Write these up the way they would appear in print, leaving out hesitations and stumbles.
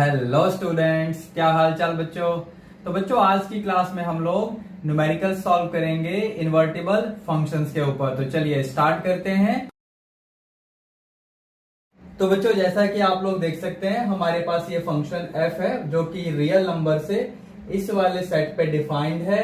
Hello students, क्या हाल चाल बच्चों। तो बच्चों आज की क्लास में हम लोग न्यूमेरिकल सॉल्व करेंगे इन्वर्टिबल फंक्शंस के ऊपर। तो चलिए स्टार्ट करते हैं। तो बच्चों जैसा कि आप लोग देख सकते हैं हमारे पास ये फंक्शन f है जो कि रियल नंबर से इस वाले सेट पे डिफाइंड है।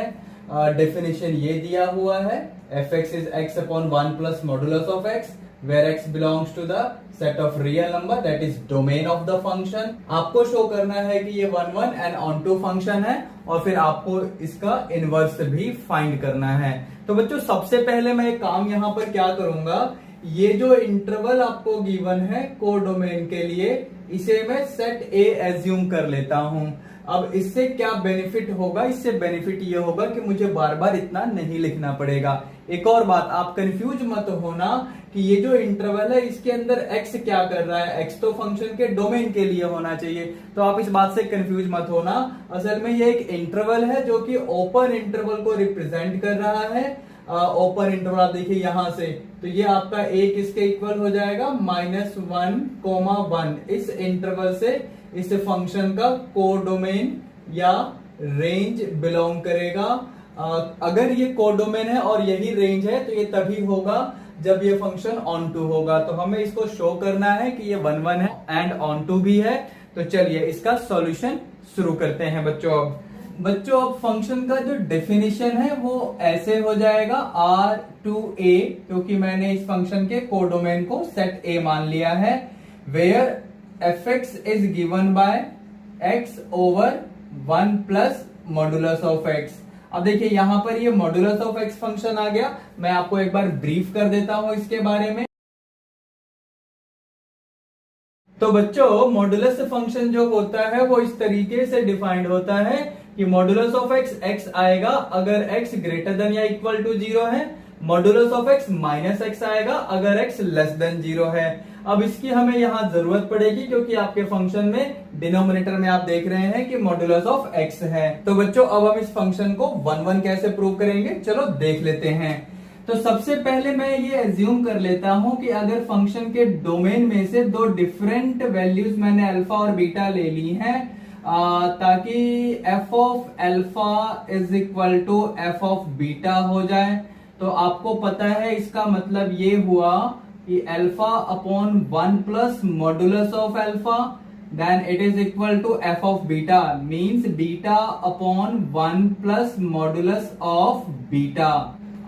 डेफिनेशन ये दिया हुआ है f(x) is x upon 1 plus modulus of x where x belongs to the set of real number that is domain of the function। आपको शो करना है कि ये 1 1 and onto फंक्शन है और फिर आपको इसका इनवर्स भी फाइंड करना है। तो बच्चों सबसे पहले मैं एक काम यहाँ पर क्या करूंगा, ये जो इंटरवल आपको गिवन है कोडोमेन के लिए इसे मैं सेट ए एज्यूम कर लेता हूं। अब इससे क्या बेनिफिट होगा, इससे बेनिफिट ये होगा कि मुझे बार बार इतना नहीं लिखना पड़ेगा। एक और बात, आप कंफ्यूज मत होना कि ये जो इंटरवल है इसके अंदर x क्या कर रहा है। x तो फंक्शन के डोमेन के लिए होना चाहिए, तो आप इस बात से कंफ्यूज मत होना। असल में ये एक इंटरवल है जो कि ओपन इंटरवल को रिप्रेजेंट कर रहा है। ओपन इंटरवल आप देखिए यहां से, तो ये आपका a किसके इक्वल हो जाएगा, -1, 1। इस इंटरवल से इस फंक्शन का कोडोमेन या रेंज बिलोंग करेगा। अगर ये कोडोमेन है और यही रेंज है तो ये तभी होगा जब ये फंक्शन ऑन टू होगा। तो हमें इसको शो करना है कि ये 1 1 है एंड ऑन टू भी है। तो चलिए इसका सॉल्यूशन शुरू करते हैं बच्चों। अब फंक्शन का जो डेफिनेशन है वो ऐसे हो जाएगा R2A, क्योंकि मैंने इस फंक्शन के कोडोमेन को सेट A मान लिया है, where f(x) is given by x over 1 plus modulus of x। अब देखिए यहां पर ये मॉडुलस ऑफ x फंक्शन आ गया। मैं आपको एक बार ब्रीफ कर देता हूं इसके बारे में। तो बच्चों मॉडुलस फंक्शन जो होता है वो इस तरीके से डिफाइंड होता है कि मॉडुलस ऑफ x आएगा अगर x ग्रेटर देन या इक्वल टू 0 है, modulus of x minus x आएगा अगर x लेस देन 0 है। अब इसकी हमें यहां जरूरत पड़ेगी क्योंकि आपके फंक्शन में डिनोमिनेटर में आप देख रहे हैं कि मॉडुलस ऑफ x है। तो बच्चों अब हम इस फंक्शन को 1 1 कैसे प्रूव करेंगे, चलो देख लेते हैं। तो सबसे पहले मैं ये एज्यूम कर लेता हूं कि अगर फंक्शन के डोमेन में से दो डिफरेंट वैल्यूज मैंने अल्फा और बीटा ले ली हैं, ताकि f of alpha is equal to f of beta हो जाए। तो आपको पता है इसका मतलब ये हुआ कि alpha upon 1 plus modulus of alpha then it is equal to f of beta, means beta upon 1 plus modulus of beta.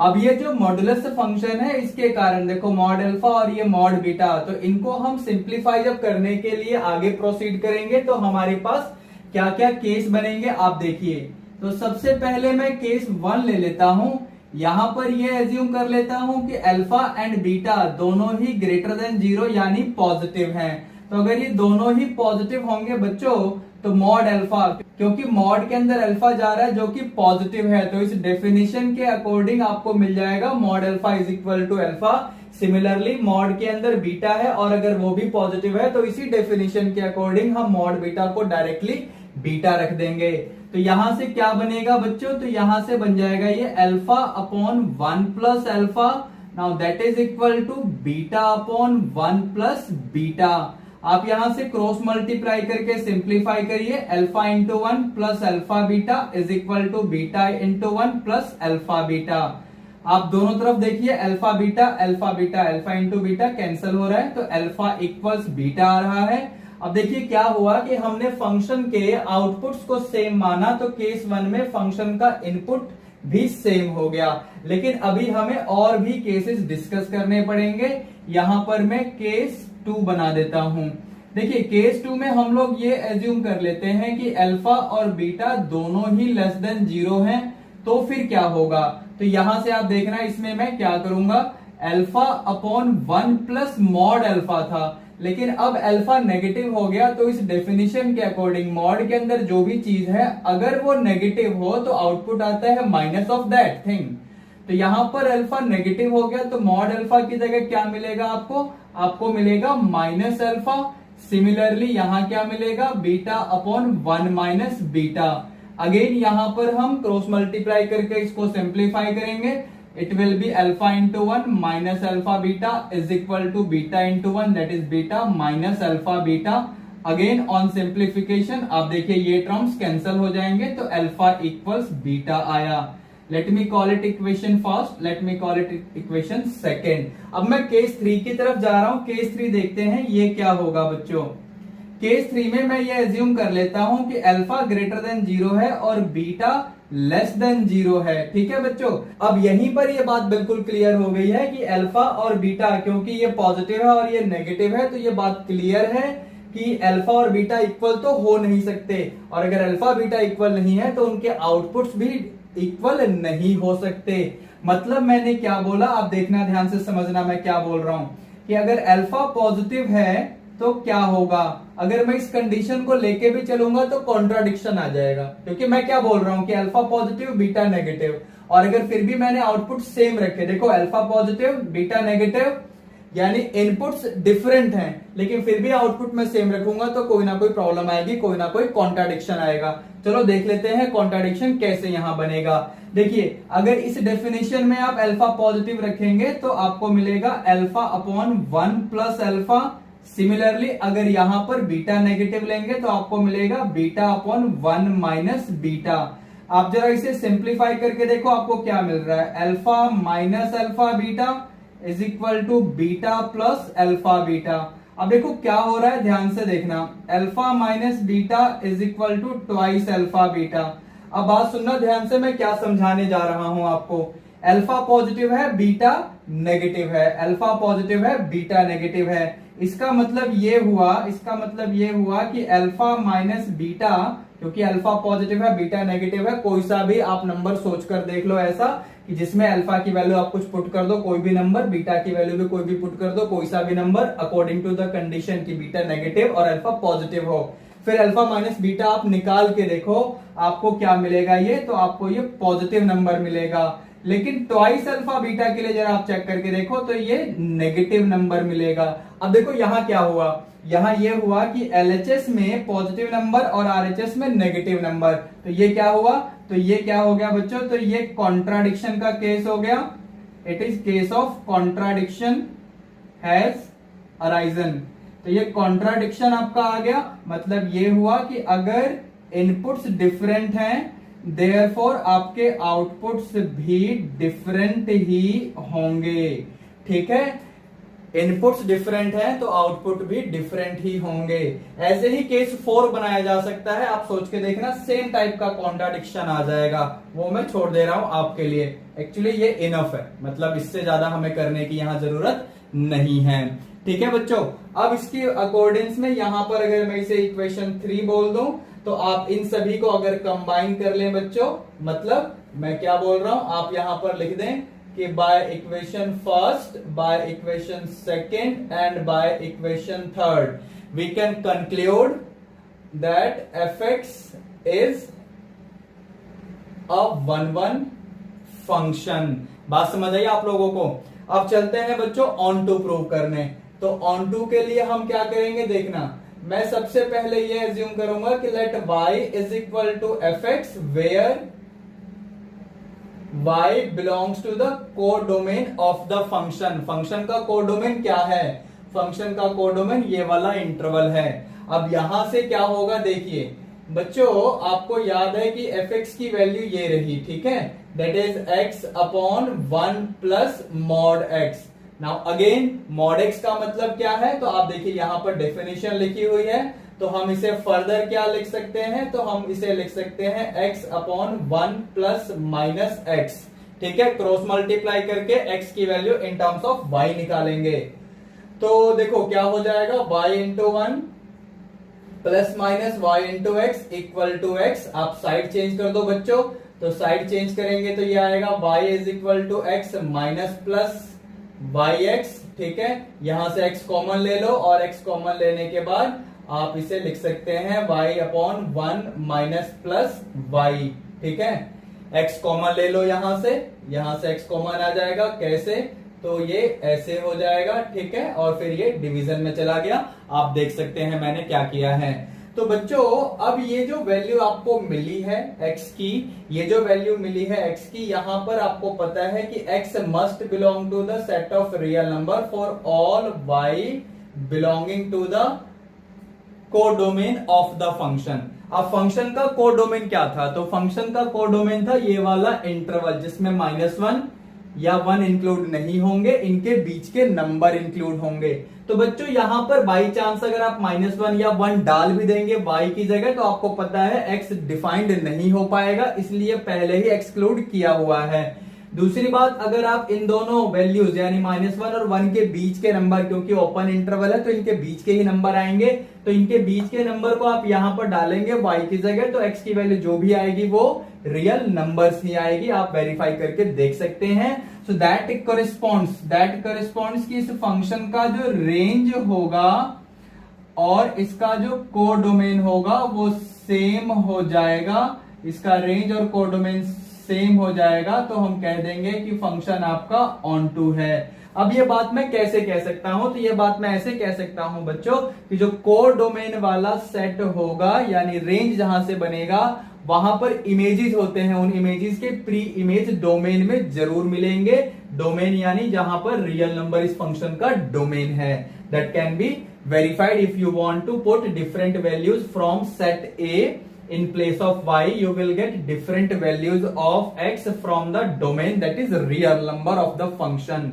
अब ये जो मॉडुलस फंक्शन है इसके कारण देखो मॉड अल्फा और ये मॉड बीटा, तो इनको हम सिंप्लीफाई जब करने के लिए आगे प्रोसीड करेंगे तो हमारे पास क्या क्या केस बनेंगे आप देखिए। तो सबसे पहले मैं केस 1 ले लेता हूं। यहां पर ये एज्यूम कर लेता हूं कि अल्फा एंड बीटा दोनों ही ग्रेटर देन 0 यानी पॉजिटिव हैं। तो अगर ये दोनों ही पॉजिटिव होंगे बच्चों तो मॉड अल्फा, क्योंकि मॉड के अंदर अल्फा जा रहा है जो कि पॉजिटिव है, तो इस डेफिनेशन के अकॉर्डिंग आपको मिल जाएगा mod alpha is equal to alpha. Similarly mod के अंदर बीटा है और अगर वो भी पॉजिटिव है तो इसी डेफिनेशन के अकॉर्डिंग हम मॉड बीटा को डायरेक्टली बीटा रख देंगे। तो यहां से क्या बनेगा बच्चों, तो यहां से बन जाएगा ये alpha upon 1 plus alpha, now that is equal to beta upon 1 plus beta. आप यहां से क्रॉस मल्टीप्लाई करके सिंप्लीफाई करिए, alpha into 1 plus alpha beta is equal to beta into 1 plus alpha beta. आप दोनों तरफ देखिए alpha beta alpha into beta cancel हो रहा है, तो अल्फा इक्वल्स बीटा आ रहा है। अब देखिए क्या हुआ कि हमने फंक्शन के आउटपुट्स को सेम माना, तो केस 1 में फंक्शन का इनपुट भी सेम हो गया। लेकिन अभी हमें और भी केसेस डिस्कस करने पड़ेंगे। यहां पर मैं केस 2 बना देता हूं। देखिए केस 2 में हम लोग ये एज्यूम कर लेते हैं कि अल्फा और बीटा दोनों ही लेस देन 0 हैं। तो फिर क्या होगा, तो यहां से आप देखना इसमें मैं क्या करूंगा, alpha upon 1 plus mod alpha था, लेकिन अब अल्फा नेगेटिव हो गया, तो इस डेफिनेशन के अकॉर्डिंग मॉड के अंदर जो भी चीज है अगर वो नेगेटिव हो तो आउटपुट आता है माइनस ऑफ दैट थिंग। तो यहां पर अल्फा नेगेटिव हो गया तो मॉड अल्फा की जगह क्या मिलेगा आपको मिलेगा माइनस अल्फा। सिमिलरली यहां क्या मिलेगा, beta upon 1 minus beta. Again यहां पर हम क्रॉस मल्टीप्लाई करके इसको सिंप्लीफाई करेंगे, it will be alpha into 1 minus alpha beta is equal to beta into 1 that is beta minus alpha beta। Again on simplification आप देखिए ये टर्म्स कैंसिल हो जाएंगे तो अल्फा इक्वल्स बीटा आया। Let me call it equation first, let me call it equation second. अब मैं case 3 की तरफ जा रहा हूं। केस 3 देखते हैं ये क्या होगा बच्चों। केस 3 में मैं ये एज्यूम कर लेता हूं कि अल्फा ग्रेटर देन 0 है और बीटा लेस देन 0 है। ठीक है बच्चों, अब यहीं पर ये बात बिल्कुल क्लियर हो गई है कि अल्फा और बीटा, क्योंकि ये पॉजिटिव है और ये नेगेटिव है, तो ये बात क्लियर है कि अल्फा और बीटा इक्वल तो हो नहीं सकते, और अगर अल्फा बीटा इक्वल नहीं है तो उनके आउटपुट्स भी इक्वल नहीं हो सकते। मतलब मैंने क्या बोला, आप देखना ध्यान से समझना मैं क्या बोल रहा हूं कि अगर अल्फा पॉजिटिव है तो क्या होगा, अगर मैं इस कंडीशन को लेके भी चलूंगा तो कॉन्ट्राडिक्शन आ जाएगा, क्योंकि मैं क्या बोल रहा हूं कि अल्फा पॉजिटिव बीटा नेगेटिव, और अगर फिर भी मैंने आउटपुट सेम रखे, देखो अल्फा पॉजिटिव बीटा नेगेटिव यानी इनपुट्स डिफरेंट हैं लेकिन फिर भी आउटपुट में सेम रखूंगा तो कोई ना कोई प्रॉब्लम आएगी, कोई ना कोई कॉन्ट्राडिक्शन आएगा। चलो देख लेते हैं कॉन्ट्राडिक्शन कैसे यहां बनेगा। देखिए अगर इस डेफिनेशन में आप अल्फा पॉजिटिव रखेंगे तो आपको मिलेगा alpha upon 1 plus alpha. Similarly अगर यहां पर बीटा नेगेटिव लेंगे तो आपको मिलेगा बीटा अपॉन 1 माइनस बीटा। आप जरा इसे सिंप्लीफाई करके देखो आपको क्या मिल रहा है, alpha minus alpha beta is equal to beta plus alpha beta. अब देखो क्या हो रहा है, ध्यान से देखना, alpha minus beta is equal to twice alpha beta. अब बात सुनना ध्यान से, मैं क्या समझाने जा रहा हूं आपको। अल्फा पॉजिटिव है बीटा नेगेटिव है, अल्फा पॉजिटिव है बीटा नेगेटिव है, इसका मतलब ये हुआ कि अल्फा माइनस बीटा, क्योंकि अल्फा पॉजिटिव है बीटा नेगेटिव है, कोई सा भी आप नंबर सोचकर देख लो ऐसा कि जिसमें अल्फा की वैल्यू आप कुछ पुट कर दो, कोई भी नंबर, बीटा की वैल्यू भी कोई भी पुट कर दो, कोई सा भी number according to the condition की बीटा नेगेटिव और अल्फा पॉजिटिव हो। फिर अल्फा माइनस बीटा आप निकाल के देखो आपको क्या मिलेगा, ये तो आपको ये पॉजिटिव नंबर मिलेगा। लेकिन ट्वाइस अल्फा बीटा के लिए जरा आप चेक करके देखो तो ये नेगेटिव नंबर मिलेगा। अब देखो यहां क्या हुआ, यहां ये हुआ कि एलएचएस में पॉजिटिव नंबर और आरएचएस में नेगेटिव नंबर, तो ये क्या हुआ, तो ये क्या हो गया बच्चों, तो ये कॉन्ट्राडिक्शन का केस हो गया। It is case of contradiction has arisen. तो ये कॉन्ट्राडिक्शन आपका आ गया, मतलब ये हुआ कि अगर इनपुट्स डिफरेंट हैं देयरफॉर आपके आउटपुट्स भी डिफरेंट ही होंगे। ठीक है, इनपुट्स डिफरेंट हैं तो आउटपुट भी डिफरेंट ही होंगे। ऐसे ही केस 4 बनाया जा सकता है, आप सोच के देखना, सेम टाइप का कॉन्ट्राडिक्शन आ जाएगा, वो मैं छोड़ दे रहा हूं आपके लिए। एक्चुअली ये इनफ है, मतलब इससे ज्यादा हमें करने की यहां जरूरत नहीं है। ठीक है बच्चों, अब इसकी अकॉर्डिंग्स में यहां पर अगर मैं इसे इक्वेशन 3 बोल दूं तो आप इन सभी को अगर कंबाइन कर लें बच्चों, मतलब मैं क्या बोल रहा हूं, आप यहां पर लिख दें कि by equation first, by equation second and by equation third we can conclude that fx is a 1-1 function. बात समझ आई आप लोगों को। अब चलते हैं बच्चों ऑन टू प्रूव करने। तो ऑन टू के लिए हम क्या करेंगे देखना, मैं सबसे पहले ये एज्यूम करूंगा कि let y is equal to fx where y belongs to the codomain of the function. Function का कोडोमेन क्या है, फंक्शन का कोडोमेन ये वाला इंटरवल है। अब यहां से क्या होगा देखिए बच्चों, आपको याद है कि fx की वैल्यू ये रही, ठीक है, that is x upon 1 plus mod x। Now again mod x का मतलब क्या है, तो आप देखिए यहां पर डेफिनेशन लिखी हुई है, तो हम इसे फर्दर क्या लिख सकते हैं, तो हम इसे लिख सकते हैं x upon 1 plus minus x। ठीक है, क्रॉस मल्टीप्लाई करके x की value in terms of y निकालेंगे। तो देखो क्या हो जाएगा, y into 1 plus minus y into x equal to x। आप साइड चेंज कर दो बच्चों, तो साइड चेंज करेंगे तो ये आएगा y is equal to x minus plus y x. ठीक है, यहां से x कॉमन ले लो और x कॉमन लेने के बाद आप इसे लिख सकते हैं y upon 1 minus plus y. ठीक है, x कॉमन ले लो यहां से x कॉमन आ जाएगा, कैसे, तो ये ऐसे हो जाएगा। ठीक है, और फिर ये डिवीजन में चला गया, आप देख सकते हैं मैंने क्या किया है। तो बच्चों अब ये जो वैल्यू आपको मिली है x की, ये जो वैल्यू मिली है x की, यहां पर आपको पता है कि x must belong to the set of real number for all y belonging to the codomain of the function. अब फंक्शन का कोडोमेन क्या था? तो फंक्शन का कोडोमेन था ये वाला इंटरवल जिसमें -1 या 1 इंक्लूड नहीं होंगे, इनके बीच के नंबर इंक्लूड होंगे। तो बच्चों यहां पर बाई चांस अगर आप -1 या 1 डाल भी देंगे y की जगह, तो आपको पता है x डिफाइंड नहीं हो पाएगा, इसलिए पहले ही एक्सक्लूड किया हुआ है। दूसरी बात, अगर आप इन दोनों वैल्यूज यानी -1 और 1 के बीच के नंबर, क्योंकि ओपन इंटरवल है तो इनके बीच के ही नंबर आएंगे, तो इनके बीच के नंबर को आप यहां पर डालेंगे y की जगह, तो x की वैल्यू जो भी आएगी वो रियल नंबर्स ही आएगी। आप वेरीफाई करके देख सकते हैं। सो दैट कॉरेस्पॉन्ड्स कि इस फंक्शन का जो रेंज होगा और इसका जो कोडोमेन होगा वो सेम हो जाएगा। इसका रेंज और कोडोमेन सेम हो जाएगा तो हम कह देंगे कि फंक्शन आपका ऑन टू है। अब ये बात मैं कैसे कह सकता हूं? तो ये बात मैं ऐसे कह सकता हूं बच्चों कि जो कोडोमेन वाला सेट होगा यानी रेंज जहां से बनेगा वहां पर इमेजेस होते हैं, उन इमेजेस के प्री इमेज डोमेन में जरूर मिलेंगे। डोमेन यानी जहां पर रियल नंबर इस फंक्शन का डोमेन है। That can be verified if you want to put different values from set A in place of y, you will get different values of x from the domain that is real number of the function।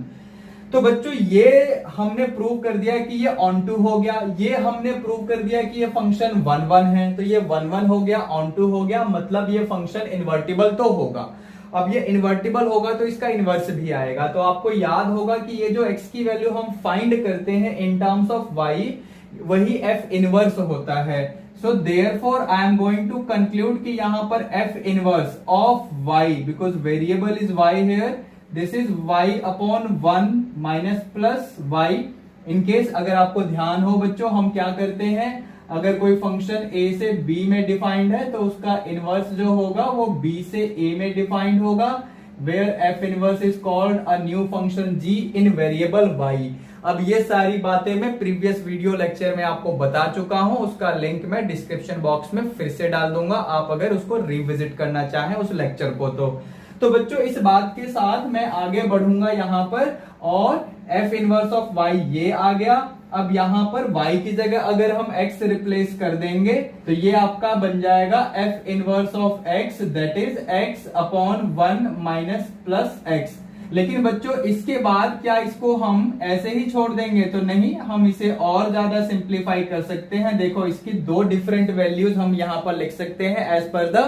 तो बच्चों ये हमने prove कर दिया कि ये on to हो गया, ये हमने प्रूव कर दिया कि ये फंक्शन 1 1 है, तो ये 1 1 हो गया, ऑन टू हो गया, मतलब ये फंक्शन इन्वर्टिबल तो होगा। अब ये इन्वर्टिबल होगा तो इसका इनवर्स भी आएगा। तो आपको याद होगा कि ये जो x की वैल्यू हम फाइंड करते हैं इन टर्म्स ऑफ y, वही f इनवर्स होता है। So therefore I am going to conclude कि यहां पर f inverse of y, because variable is y here, this is y upon 1 minus plus y। in case अगर आपको ध्यान हो बच्चों, हम क्या करते हैं, अगर कोई फंक्शन a से b में डिफाइंड है तो उसका इनवर्स जो होगा वो b से a में डिफाइंड होगा, where f inverse is called a new function g in variable y। अब ये सारी बातें मैं प्रीवियस वीडियो लेक्चर में आपको बता चुका हूं, उसका लिंक मैं डिस्क्रिप्शन बॉक्स में फिर से डाल दूंगा, आप अगर उसको रिविजिट करना चाहें उस लेक्चर को। तो बच्चों इस बात के साथ मैं आगे बढ़ूंगा यहां पर, और f इनवर्स ऑफ y ये आ गया। अब यहां पर y की जगह अगर हम x रिप्लेस कर देंगे तो ये आपका बन जाएगा f inverse of x, that is x upon 1 minus plus x। लेकिन बच्चों इसके बाद क्या इसको हम ऐसे ही छोड़ देंगे? तो नहीं, हम इसे और ज्यादा सिंप्लीफाई कर सकते हैं। देखो इसकी दो डिफरेंट वैल्यूज हम यहां पर लिख सकते हैं एज पर द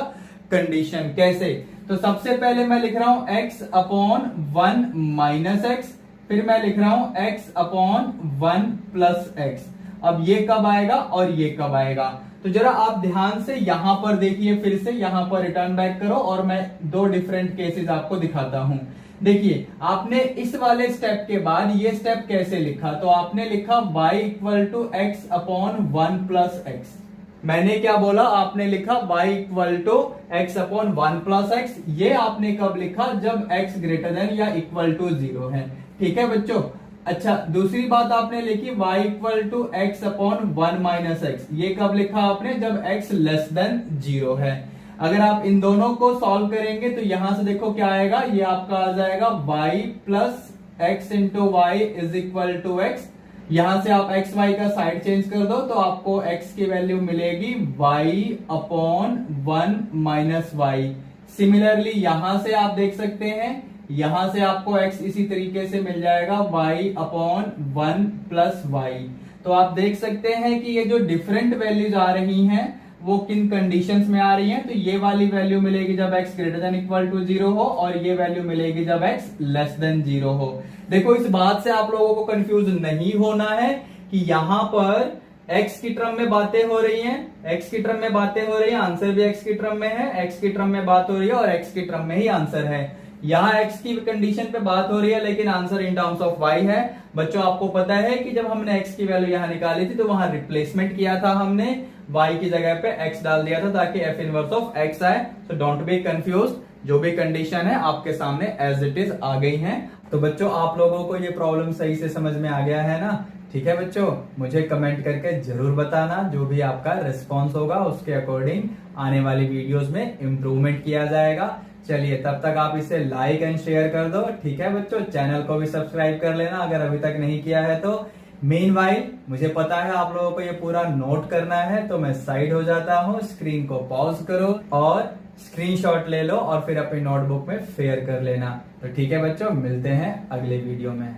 कंडीशन। कैसे? तो सबसे पहले मैं लिख रहा हूं x अपॉन 1 माइनस एक्स, फिर मैं लिख रहा हूं x अपॉन 1 प्लस एक्स। अब ये कब आएगा और ये कब आएगा? तो जरा आप ध्यान से यहां पर देखिए, फिर से यहां पर रिटर्न बैक करो और मैं दो डिफरेंट केसेस आपको दिखाता हूं। देखिए आपने इस वाले स्टेप के बाद ये स्टेप कैसे लिखा? तो आपने लिखा y equal to x upon 1 plus x. मैंने क्या बोला? आपने लिखा y equal to x upon 1 plus x. ये आपने कब लिखा? जब x ग्रेटर देन या इक्वल टू 0 है। ठीक है बच्चों। अच्छा, दूसरी बात आपने लिखी y equal to x upon 1 minus x. ये कब लिखा आपने? जब x लेस देन 0 है। अगर आप इन दोनों को सॉल्व करेंगे तो यहां से देखो क्या आएगा, ये आपका आ जाएगा y plus x into y is equal to x. यहां से आप एक्स वाई का साइड चेंज कर दो तो आपको x की वैल्यू मिलेगी y upon 1 minus y. Similarly यहां से आप देख सकते हैं, यहां से आपको x इसी तरीके से मिल जाएगा y अपॉन 1 प्लस वाई। तो आप देख सकते हैं कि ये जो डिफरेंट वैल्यूज आ रही हैं वो किन कंडीशंस में आ रही हैं। तो ये वाली वैल्यू मिलेगी जब x greater than equal to 0 हो, और ये वैल्यू मिलेगी जब x लेस देन 0 हो। देखो इस बात से आप लोगों को कंफ्यूज नहीं होना है कि यहां पर x की टर्म में बातें हो रही हैं, x की टर्म में बातें हो रही हैं, आंसर भी x की टर्म में है, x की टर्म में बात हो रही है और x की टर्म में ही आंसर है। यहाँ x की कंडीशन पे बात हो रही है लेकिन answer in terms of y है। बच्चों आपको पता है कि जब हमने x की वैल्यू यहाँ निकाली थी तो वहां रिप्लेसमेंट किया था, हमने y की जगह पे x डाल दिया था ताकि f इनवर्स ऑफ x आए। सो डोंट बी कंफ्यूज, जो भी कंडीशन है आपके सामने एज इट इज आ गई है। तो बच्चों आप लोगों को ये प्रॉब्लम सही से समझ में आ गया है ना? ठीक है बच्चों, मुझे कमेंट करके जरूर बताना, जो भी आपका रिस्पॉन्स होगा उसके अकॉर्डिंग आने वाली वीडियोस में इम्प्रूवमेंट किया जाएगा। चलिए तब तक आप इसे लाइक एंड शेयर कर दो। ठीक है बच्चों, चैनल को भी सब्सक्राइब कर लेना अगर अभी तक नहीं किया है तो। मीनवाइल मुझे पता है आप लोगों को ये पूरा नोट करना है, तो मैं साइड हो जाता हूँ, स्क्रीन को पॉज करो और स्क्रीनशॉट ले लो और फिर अपनी नोटबुक में शेयर कर लेना। तो ठीक है बच्चों, मिलते हैं अगले वीडियो में।